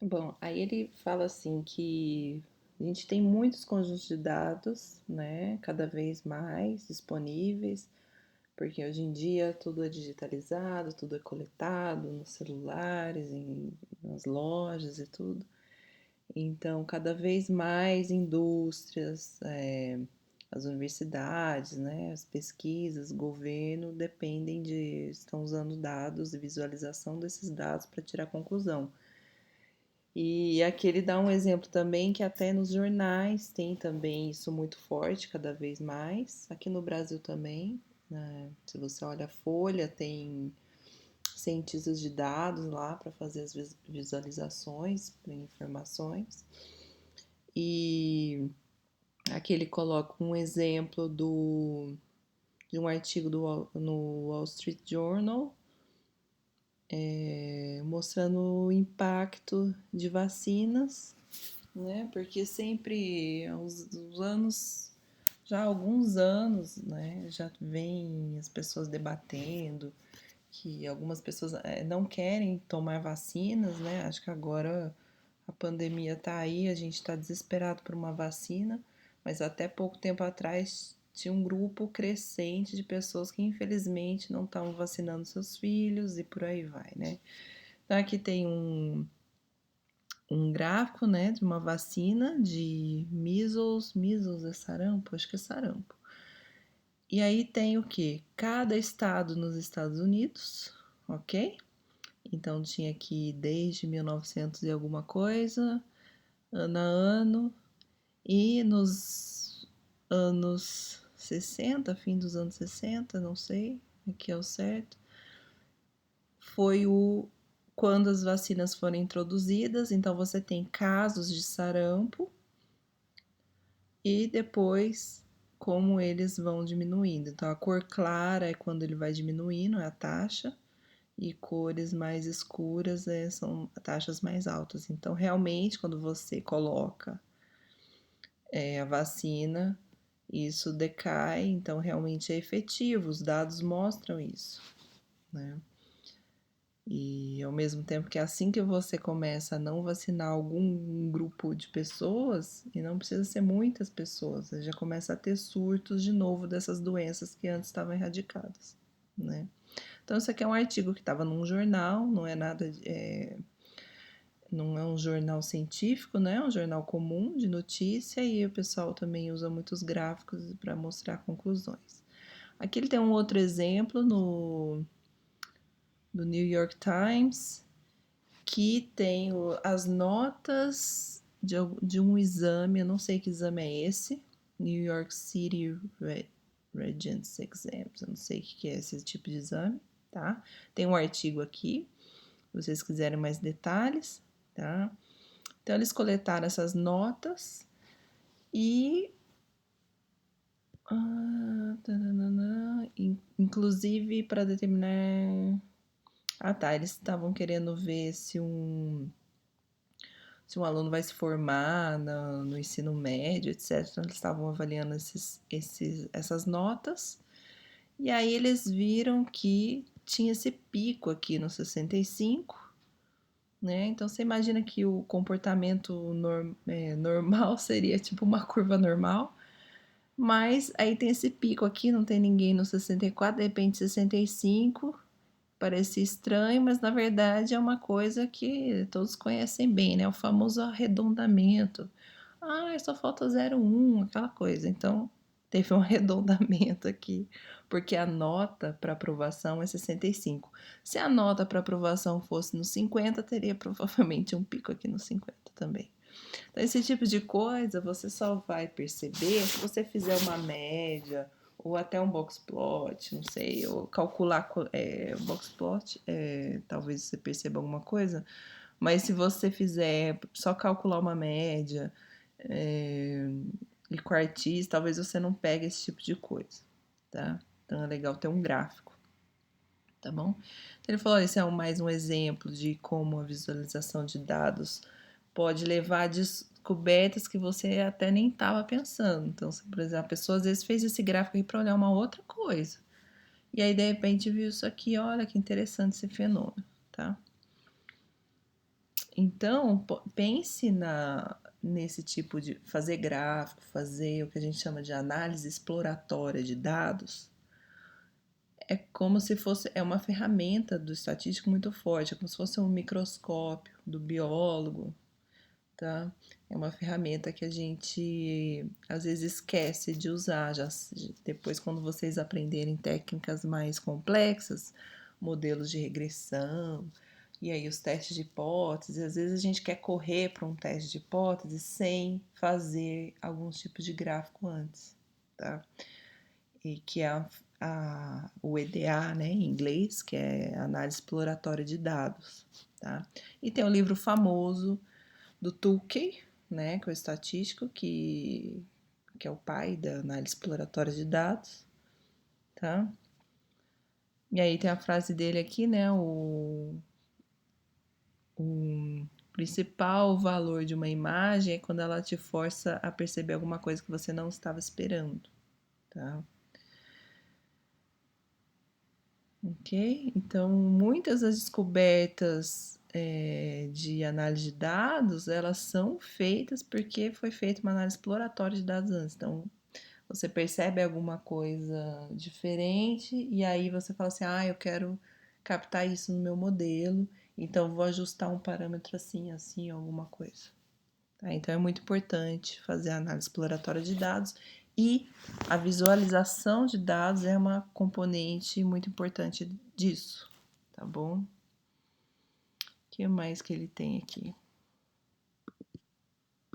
Bom, aí ele fala assim que a gente tem muitos conjuntos de dados, né, cada vez mais disponíveis, porque hoje em dia tudo é digitalizado, tudo é coletado nos celulares, nas lojas e tudo. Então, cada vez mais indústrias, as universidades, né, as pesquisas, governo estão usando dados e visualização desses dados para tirar conclusão. E aqui ele dá um exemplo também que até nos jornais tem também isso muito forte, cada vez mais. Aqui no Brasil também, né? Se você olha a Folha, tem cientistas de dados lá para fazer as visualizações, para informações. E aqui ele coloca um exemplo de um artigo no Wall Street Journal, mostrando o impacto de vacinas, né? Porque sempre, há uns anos, já há alguns anos, né? Já vem as pessoas debatendo que algumas pessoas não querem tomar vacinas, né? Acho que agora a pandemia tá aí, a gente tá desesperado por uma vacina, mas até pouco tempo atrás tinha um grupo crescente de pessoas que infelizmente não estavam vacinando seus filhos e por aí vai, né? Então aqui tem um gráfico, né, de uma vacina de measles é sarampo? Acho que é sarampo. E aí tem o que? Cada estado nos Estados Unidos, ok? Então tinha aqui desde 1900 e alguma coisa, ano a ano, e nos anos 60, fim dos anos 60, não sei, aqui é o certo, foi o quando as vacinas foram introduzidas, então você tem casos de sarampo e depois como eles vão diminuindo. Então a cor clara é quando ele vai diminuindo, é a taxa, e cores mais escuras são taxas mais altas. Então realmente quando você coloca a vacina, isso decai, então realmente é efetivo, os dados mostram isso, né? E ao mesmo tempo que assim que você começa a não vacinar algum grupo de pessoas, e não precisa ser muitas pessoas, você já começa a ter surtos de novo dessas doenças que antes estavam erradicadas, né? Então, isso aqui é um artigo que estava num jornal, não é nada, não é um jornal científico, né? É um jornal comum de notícia e o pessoal também usa muitos gráficos para mostrar conclusões. Aqui ele tem um outro exemplo no New York Times, que tem as notas de um exame, eu não sei que exame é esse, New York City Regents Exams, eu não sei o que é esse tipo de exame, tá? Tem um artigo aqui, se vocês quiserem mais detalhes, tá? Então, eles coletaram essas notas e. Inclusive para determinar. Ah, tá. Eles estavam querendo ver se um aluno vai se formar no ensino médio, etc. Então, eles estavam avaliando essas notas. E aí eles viram que tinha esse pico aqui no 65, né? Então você imagina que o comportamento normal seria tipo uma curva normal, mas aí tem esse pico aqui, não tem ninguém no 64, de repente 65, parece estranho, mas na verdade é uma coisa que todos conhecem bem, né? O famoso arredondamento. Ah, só falta 0,1, aquela coisa. Então, teve um arredondamento aqui, porque a nota para aprovação é 65. Se a nota para aprovação fosse no 50, teria provavelmente um pico aqui no 50 também. Então, esse tipo de coisa você só vai perceber se você fizer uma média ou até um box plot, não sei, ou calcular box plot, talvez você perceba alguma coisa, mas se você fizer só calcular uma média é, e quartis, talvez você não pegue esse tipo de coisa, tá? Então é legal ter um gráfico, tá bom? Então, ele falou, esse é mais um exemplo de como a visualização de dados pode levar a descobertas que você até nem estava pensando. Então, se, por exemplo, a pessoa às vezes fez esse gráfico aí para olhar uma outra coisa. E aí, de repente, viu isso aqui, olha que interessante esse fenômeno, tá? Então, pense nesse tipo de fazer gráfico, fazer o que a gente chama de análise exploratória de dados. É como se fosse, é uma ferramenta do estatístico muito forte, é como se fosse um microscópio do biólogo, tá? É uma ferramenta que a gente às vezes esquece de usar, já depois quando vocês aprenderem técnicas mais complexas, modelos de regressão, e aí os testes de hipótese, às vezes a gente quer correr para um teste de hipótese sem fazer alguns tipos de gráfico antes, tá? E que é o EDA, né, em inglês, que é análise exploratória de dados, tá? E tem um livro famoso do Tukey, né, que é o estatístico, que é o pai da análise exploratória de dados, tá? E aí tem a frase dele aqui, né, o principal valor de uma imagem é quando ela te força a perceber alguma coisa que você não estava esperando, tá? Ok? Então, muitas das descobertas de análise de dados, elas são feitas porque foi feita uma análise exploratória de dados antes. Então, você percebe alguma coisa diferente e aí você fala assim, eu quero captar isso no meu modelo, então vou ajustar um parâmetro assim, assim, alguma coisa. Tá? Então é muito importante fazer a análise exploratória de dados e a visualização de dados é uma componente muito importante disso, tá bom? O que mais que ele tem aqui?